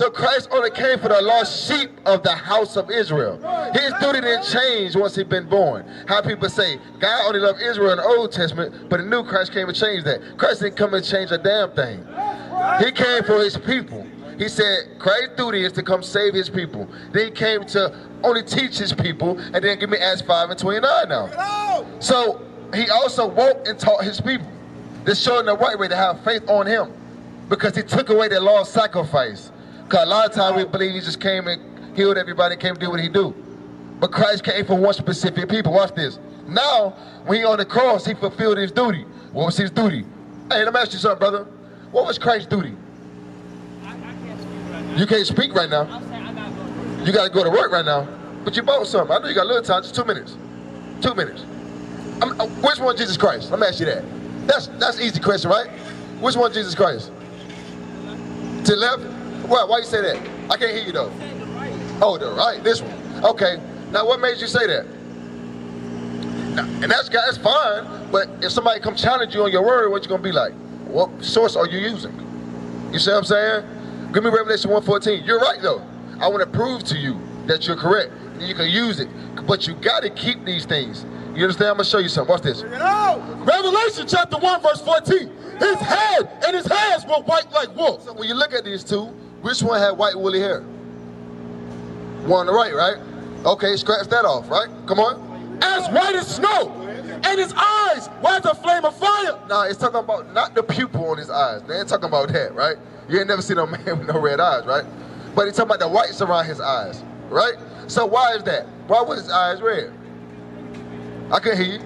So Christ only came for the lost sheep of the house of Israel. His duty didn't change once he'd been born. How people say, God only loved Israel in the Old Testament, but the new Christ came to change that. Christ didn't come and change a damn thing. He came for his people. He said Christ's duty is to come save his people. Then he came to only teach his people, and then give me Acts 5:29 now. So he also walked and taught his people. This showing the right way to have faith on him, because he took away the law of sacrifice. Because a lot of times we believe he just came and healed everybody and came to do what he do. But Christ came for one specific people. Watch this. Now, when he on the cross, he fulfilled his duty. What was his duty? Hey, let me ask you something, brother. What was Christ's duty? You can't speak right now. You got to go to work right now. But you bought something. I know you got a little time. Just 2 minutes. 2 minutes. Which one Jesus Christ? Let me ask you that. That's an easy question, right? Which one Jesus Christ? To the left? Why you say that? I can't hear you though. Oh, the right. This one. Okay. Now, what made you say that? Now, and that's fine. But if somebody come challenge you on your word, what you gonna be like? What source are you using? You see what I'm saying? Give me Revelation 1:14. You're right though. I want to prove to you that you're correct. And you can use it, but you got to keep these things. You understand? I'm gonna show you something. Watch this. Revelation chapter 1:14. His head and his hands were white like wool. So when you look at these two, which one had white woolly hair? One on the right, right? Okay, scratch that off, right? Come on. As white as snow, and his eyes were as a flame of fire. Now it's talking about not the pupil on his eyes. They ain't talking about that, right? You ain't never seen a man with no red eyes, right? But he's talking about the whites around his eyes, right? So why is that? Why was his eyes red? I can't hear you.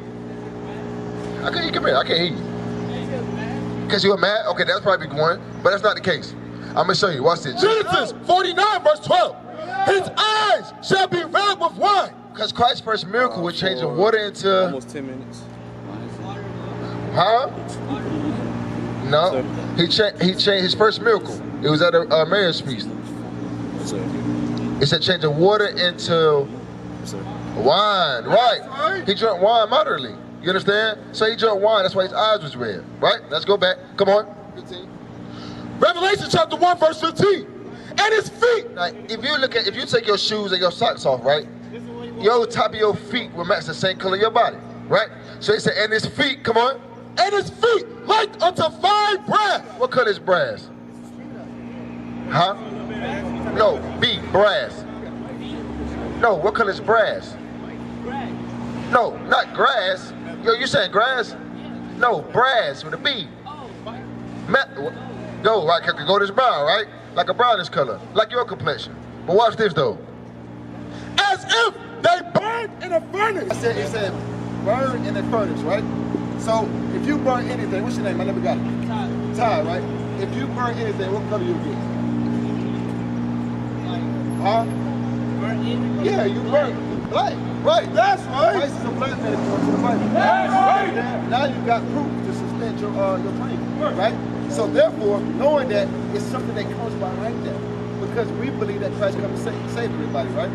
I can't hear you. Come here. I can't hear you. Because you were mad? Okay, that's probably one, but that's not the case. I'm going to show you. Watch this. Genesis 49:12. His eyes shall be red with wine. Because Christ's first miracle was changing water into... Almost 10 minutes. Huh? No. He changed his first miracle. It was at a marriage feast. It said changing water into wine. Right. He drank wine moderately. You understand? So he drank wine. That's why his eyes was red. Right? Let's go back. Come on. 15. Revelation chapter 1:15. And his feet. Now, if you take your shoes and your socks off, right? Your top of your feet will match the same color of your body. Right? So he said, and his feet, come on. And his feet like unto fine brass. What color is brass? Huh? No, B, brass. No, what color is brass? No, not grass. Yo, you saying grass? No, brass with a B. Go, right, go this brown, right? Like a brownish color, like your complexion. But watch this though. As if they burned in a furnace. It said burn in a furnace, right? So if you burn anything, what's your name? I never got it. Ty, right? If you burn anything, what color you get? Huh? Yeah, you burn black. Right, that's right. Christ is a black man according to the Bible. That's right. Now you got proof to suspend your claim, right? So therefore, knowing that it's something that comes behind that, because we believe that Christ comes to save everybody, right?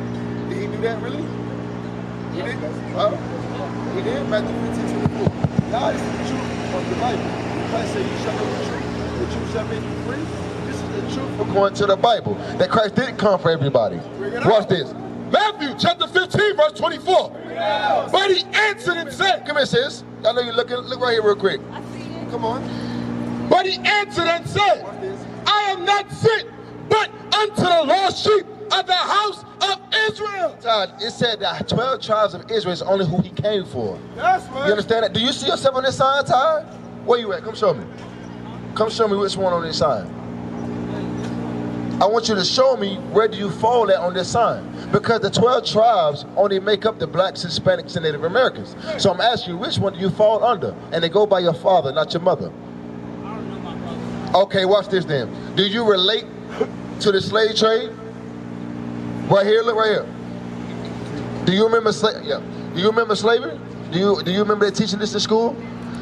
Did he do that really? He did. He did. Matthew 15:24. God is the truth of the Bible. Christ said, "You shall know the truth. The truth shall make you free." This is the truth according to the Bible. That Christ didn't come for everybody. Watch this. Matthew chapter 15:24. But he answered and said, "Come here, sis. I know you're looking. Look right here, real quick. Come on." But he answered and said, "I am not sent but unto the lost sheep of the house of Israel." Todd, it said that 12 tribes of Israel is only who he came for. That's right. You understand that? Do you see yourself on this sign, Todd? Where you at? Come show me. Come show me which one on this sign. I want you to show me where do you fall at on this sign. Because the 12 tribes only make up the blacks, Hispanics, and Native Americans. So I'm asking you, which one do you fall under? And they go by your father, not your mother. Okay, watch this then. Do you relate to the slave trade? Right here, look right here. Do you remember Do you remember slavery? Do you remember they teaching this in school?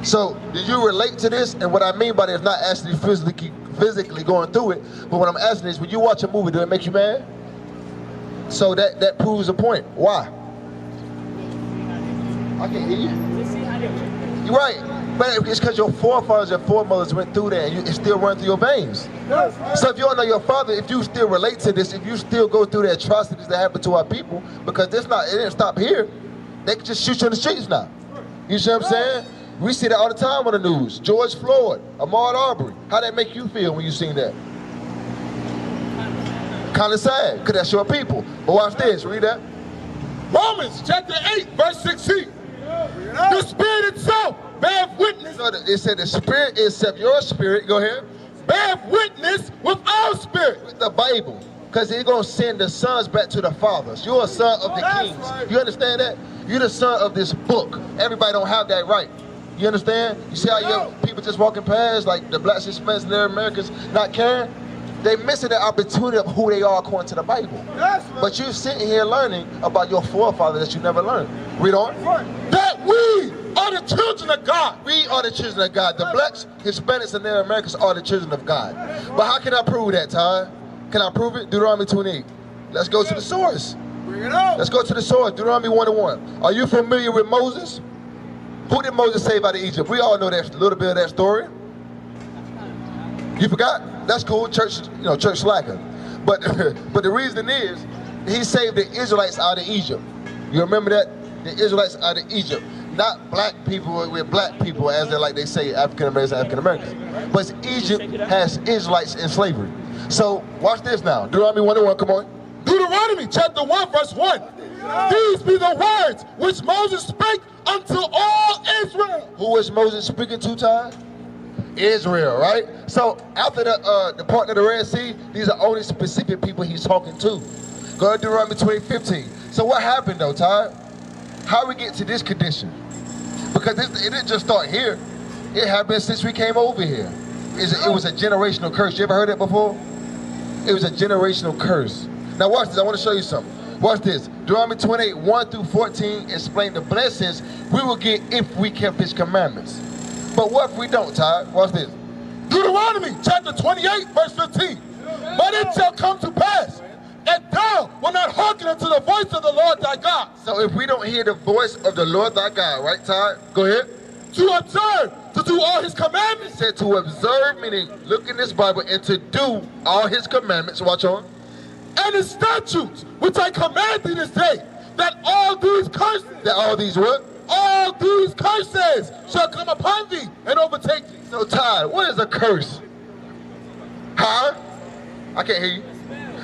So, do you relate to this? And what I mean by that is not actually physically going through it, but what I'm asking is, when you watch a movie, do it make you mad? So that proves a point. Why? I can't hear you. You're right. But it's because your forefathers and foremothers went through that, and it still runs through your veins. So if you don't know your father, if you still relate to this, if you still go through the atrocities that happen to our people, because it didn't stop here. They can just shoot you in the streets now. You see what I'm saying? We see that all the time on the news. George Floyd, Ahmaud Arbery. How that make you feel when you seen that? Kind of sad, because that's your people. But watch this, read that. Romans chapter 8, verse 16. The Spirit itself bear witness. So it said the Spirit itself, your spirit, go ahead. Bear witness with our spirit. With the Bible. Because he's going to send the sons back to the fathers. You're a son of the kings. Right. You understand that? You're the son of this book. Everybody don't have that right. You understand? You see how your people just walking past, like the blacks, Hispanics, and their Americans not caring? They missing the opportunity of who they are according to the Bible. But you sitting here learning about your forefathers that you never learned. Read on. That we are the children of God. We are the children of God. The blacks, Hispanics, and their Americans are the children of God. But how can I prove that, Ty? Can I prove it? Deuteronomy 28. Let's go to the source. Bring it out. Let's go to the source. Deuteronomy 1:1. Are you familiar with Moses? Who did Moses save out of Egypt? We all know that, a little bit of that story. You forgot? That's cool. Church, church slacker. But but the reason is, he saved the Israelites out of Egypt. You remember that? The Israelites out of Egypt. Not black people with black people, as they say, African Americans. But Egypt has Israelites in slavery. So watch this now. Deuteronomy 1:1, come on. Deuteronomy chapter 1, verse 1. These be the words which Moses spake unto all Israel. Who was Moses speaking to, Ty? Israel, right? So after the part of the Red Sea, these are only specific people he's talking to. Go to Deuteronomy 20:15. So what happened though, Ty? How we get to this condition? Because it didn't just start here. It happened since we came over here. It was a generational curse. You ever heard that before? It was a generational curse. Now watch this. I want to show you something. Watch this. Deuteronomy 28, 1-14 explain the blessings we will get if we kept his commandments. But what if we don't, Ty? Watch this. Deuteronomy chapter 28, verse 15. But it shall come to pass, and thou will not hearken unto the voice of the Lord thy God. So if we don't hear the voice of the Lord thy God, right, Ty? Go ahead. To observe, to do all his commandments. It said to observe, meaning look in this Bible, and to do all his commandments. Watch on. And his statutes, which I command thee this day, that all these curses. That all these what? All these curses shall come upon thee and overtake thee. So Ty, what is a curse? Huh? I can't hear you.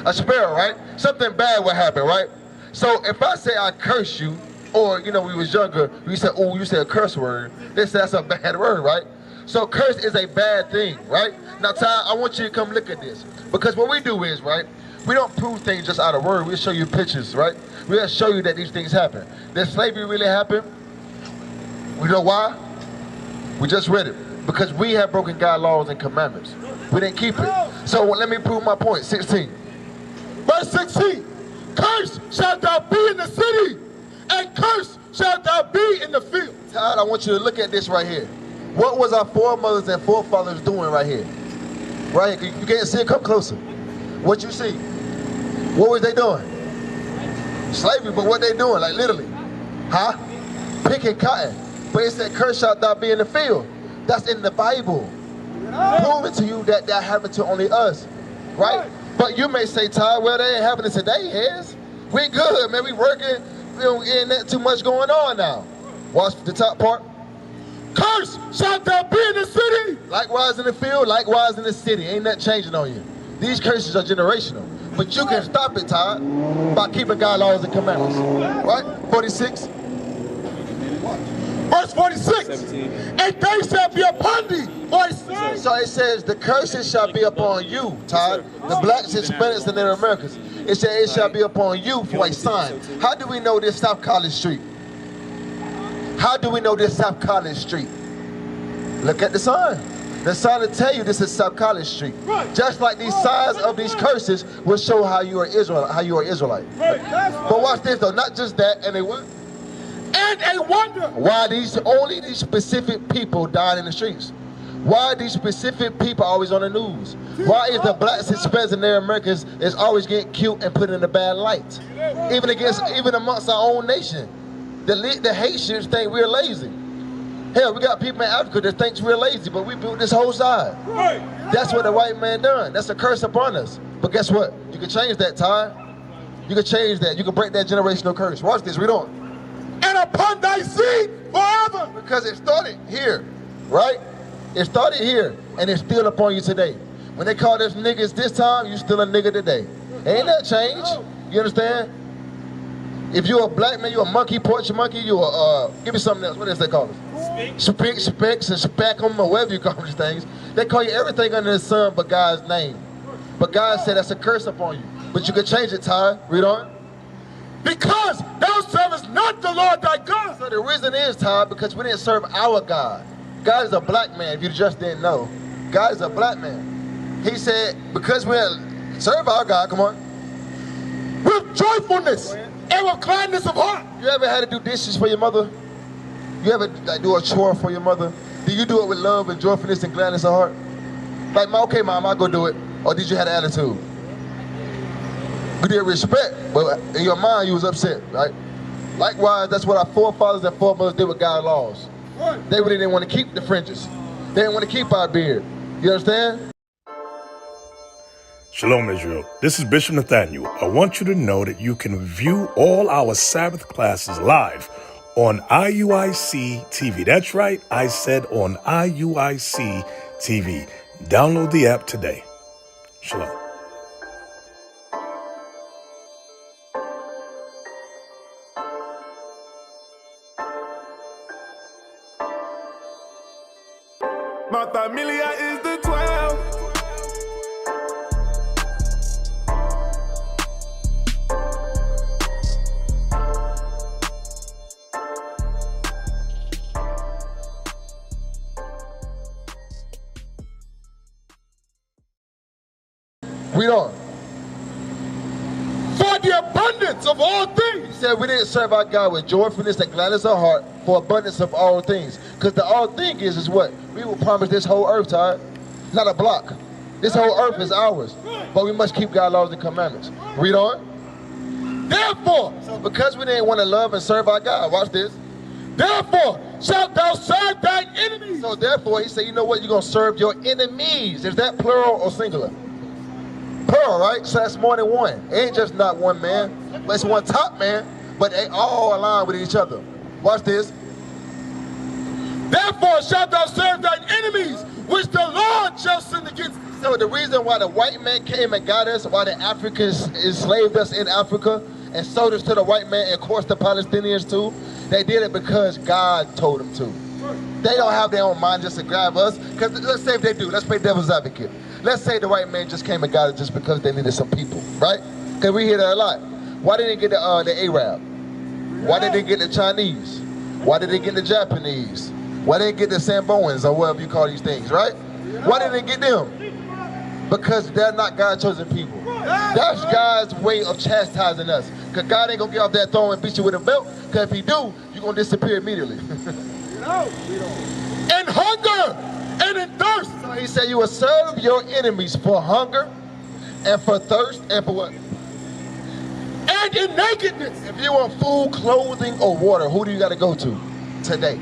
A sparrow, right? Something bad will happen, right? So if I say I curse you, or we was younger, we said, oh, you said a curse word. They said that's a bad word, right? So curse is a bad thing, right? Now Ty, I want you to come look at this. Because what we do is, right, we don't prove things just out of word. We'll show you pictures, right? We'll show you that these things happen. Did slavery really happen? We know why? We just read it. Because we have broken God's laws and commandments. We didn't keep it. So let me prove my point. 16. Verse 16. Cursed shalt thou be in the city, and cursed shalt thou be in the field. Todd, I want you to look at this right here. What was our foremothers and forefathers doing right here? Right here. You can't see it. Come closer. What you see? What was they doing? Slavery, but what they doing? Like literally. Huh? Picking cotton. But it said, curse shalt thou be in the field. That's in the Bible. Proving to you that happened to only us. Right? But you may say, Ty, well, they ain't happening today, Hez. We good, man. We working. Ain't that too much going on now. Watch the top part. Curse shalt thou be in the city. Likewise in the field, likewise in the city. Ain't nothing changing on you. These curses are generational. But you can stop it, Ty, by keeping God's laws and commandments. Right? 46. Verse 46. 17. And they shall be upon thee for a sign. So it says the curses shall be upon you, Todd. The blacks, Hispanics, and Native Americans. It says it shall be upon you for a sign. How do we know this South College Street? How do we know this South College Street? Look at the sign. The sign will tell you this is South College Street. Just like these signs of these curses will show how you are Israel, how you are Israelite. But watch this though, not just that, and they what? And a wonder. Why only these specific people died in the streets? Why are these specific people always on the news? Why is the blacks, Hispanics, and Native Americans is always getting killed and put in a bad light? Even amongst our own nation. The Haitians think we're lazy. Hell, we got people in Africa that thinks we're lazy, but we built this whole side. That's what the white man done. That's a curse upon us. But guess what? You can change that, Ty. You can change that. You can break that generational curse. Watch this, read on. And upon thy seed forever. Because it started here, right? It started here, and it's still upon you today. When they call us niggas this time, you still a nigga today. Ain't that change? You understand? If you're a black man, you're a monkey, porch monkey, you're a, give me something else. What else they call it? Specs, and spack'em, or whatever you call these things. They call you everything under the sun but God's name. But God said that's a curse upon you. But you can change it, Ty. Read on. Because thou servest not the Lord thy God. So the reason is, Ty, because we didn't serve our God. God is a black man, if you just didn't know. God is a black man. He said, because we serve our God, come on. With joyfulness and with gladness of heart. You ever had to do dishes for your mother? You ever do a chore for your mother? Do you do it with love and joyfulness and gladness of heart? Like, okay, mom, I'll go do it. Or did you have an attitude? You did respect, but in your mind you was upset, right? Likewise, that's what our forefathers and foremothers did with God's laws. They really didn't want to keep the fringes. They didn't want to keep our beard. You understand? Shalom, Israel. This is Bishop Nathaniel. I want you to know that you can view all our Sabbath classes live on IUIC TV. That's right, I said on IUIC TV. Download the app today. Shalom. My familia is the 12. Read on. For the abundance of all things. He said we didn't serve our God with joyfulness and gladness of heart for abundance of all things. Because the all thing is what? We will promise this whole earth, Ty. Not a block. This whole earth is ours. But we must keep God's laws and commandments. Read on. Therefore, So because we didn't want to love and serve our God, watch this. therefore shalt thou serve thine enemies. So therefore, he said, you know what? You're going to serve your enemies. Is that plural or singular? Plural, right? So that's more than one. It ain't just not one man, but it's one top man, but they all align with each other. Watch this. Therefore shalt thou serve thine enemies, which the Lord shall send against thee. So the reason why the white man came and got us, why the Africans enslaved us in Africa and sold us to the white man, and of course the Palestinians too, they did it because God told them to. They don't have their own mind just to grab us. Because let's say if they do, let's play devil's advocate. Let's say the white man just came and got it just because they needed some people, right? Because we hear that a lot. Why didn't they get the Arab? Why did they get the Chinese? Why did they get the Japanese? Why didn't they get the Samboans or whatever you call these things, right? Why didn't they get them? Because they're not God's chosen people. That's God's way of chastising us. Because God ain't going to get off that throne and beat you with a belt. Because if he do, you're going to disappear immediately. In hunger and in thirst. So he said you will serve your enemies for hunger and for thirst and for what? And in nakedness. If you want food, clothing, or water, who do you got to go to today?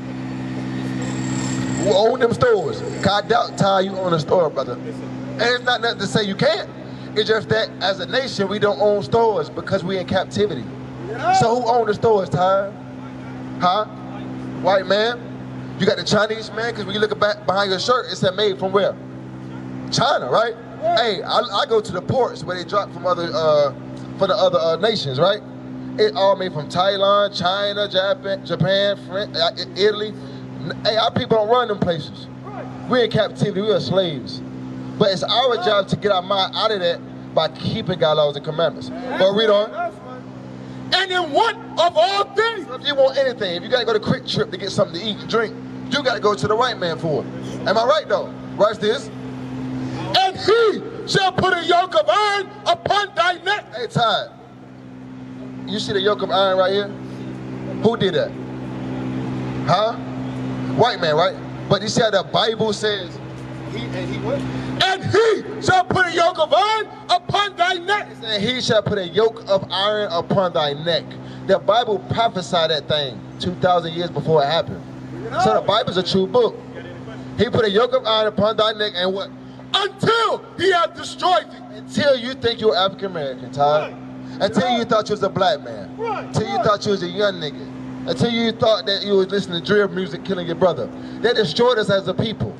Who own them stores? I doubt, Ty, you own a store, brother. And it's not nothing to say you can't. It's just that as a nation, we don't own stores because we in captivity. So who own the stores, Ty? Huh? White man? You got the Chinese man, because when you look back behind your shirt, it said made from where? China, right? Hey, I go to the ports where they drop from other, for the other nations, right? It all made from Thailand, China, Japan, France, Italy. Hey, our people don't run them places. We're in captivity, we are slaves. But it's our job to get our mind out of that by keeping God's laws and commandments. But read on. And in want of all things. So if you want anything, if you gotta go to Quick Trip to get something to eat and drink, you gotta go to the white man for it. Am I right though? Watch this. And he shall put a yoke of iron upon thy neck. Hey, Ty, you see the yoke of iron right here? Who did that? Huh? White man, right? But you see how the Bible says, he what? And he shall put a yoke of iron upon thy neck. And he shall put a yoke of iron upon thy neck. The Bible prophesied that thing 2,000 years before it happened. So the Bible's a true book. He put a yoke of iron upon thy neck and what? Until he hath destroyed thee. Until you think you're African American, Todd. Until you thought you was a black man. Until you thought you was a young nigga. Until you thought that you was listening to drill music killing your brother. They destroyed us as a people.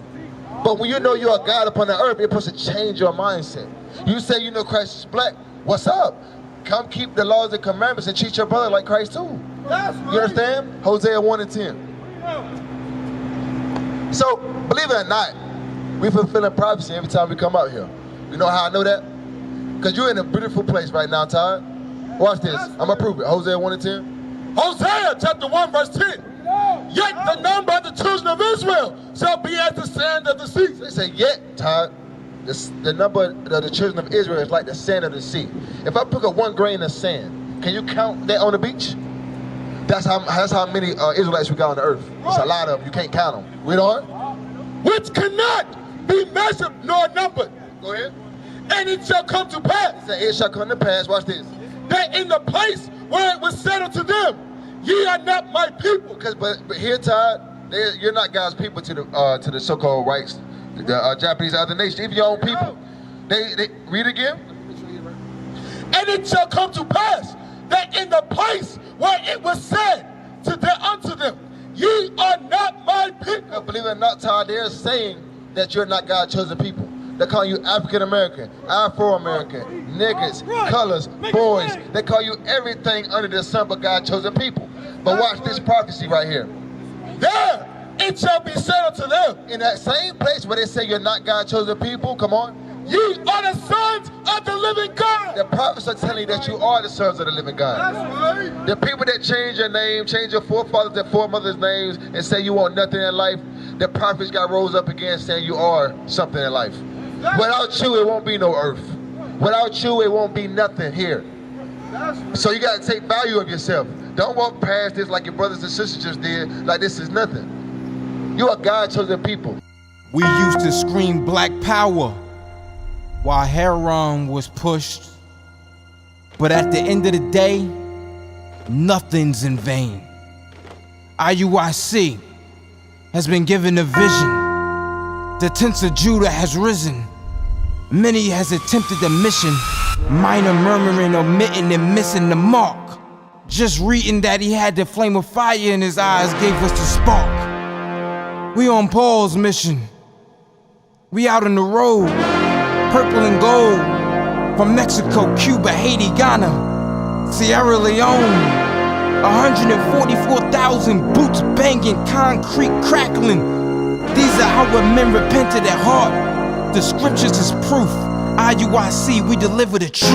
But when you know you're a God upon the earth, it's supposed to change your mindset. You say you know Christ is black. What's up? Come keep the laws and commandments and treat your brother like Christ too. You understand? Hosea 1 and 10. So, believe it or not, we fulfilling prophecy every time we come out here. You know how I know that? Because you're in a beautiful place right now, Todd. Watch this. I'm going to prove it. Hosea 1 and 10. Hosea chapter 1 verse 10. Yet the number of the children of Israel shall be as the sand of the sea. They say yet, Todd. The number of the children of Israel is like the sand of the sea. If I pick up 1 grain of sand, can you count that on the beach? That's how many Israelites we got on the earth. It's a lot of them. You can't count them. Read on. Which cannot be measured nor numbered. Go ahead. And it shall come to pass. It shall come to pass. Watch this. That in the place where it was said unto them, ye are not my people. But here, Todd, you're not God's people to the so-called whites, the Japanese, other nations, even your own people. They read again. And it shall come to pass that in the place where it was said unto them, ye are not my people. Believe it or not, Todd, they're saying that you're not God's chosen people. They call you African American, Afro American, niggas, colors, boys. They call you everything under the sun but God's chosen people. But watch this prophecy right here. There it shall be said unto them, in that same place where they say you're not God's chosen people, come on. Ye are the sons of the living God. The prophets are telling you that you are the sons of the living God. That's right. The people that change your name, change your forefathers and foremothers' names, and say you want nothing in life, the prophets got rose up again saying you are something in life. Without you, it won't be no earth. Without you, it won't be nothing here. So you got to take value of yourself. Don't walk past this like your brothers and sisters just did, like this is nothing. You are God's chosen people. We used to scream black power while heroin was pushed. But at the end of the day, nothing's in vain. IUIC has been given a vision. The tents of Judah has risen. Many has attempted the mission, minor murmuring, omitting, and missing the mark. Just reading that he had the flame of fire in his eyes gave us the spark. We on Paul's mission. We out on the road, purple and gold, from Mexico, Cuba, Haiti, Ghana, Sierra Leone. 144,000 boots banging, concrete crackling. These are our men repented at heart. The scriptures is proof. IUIC, we deliver the truth.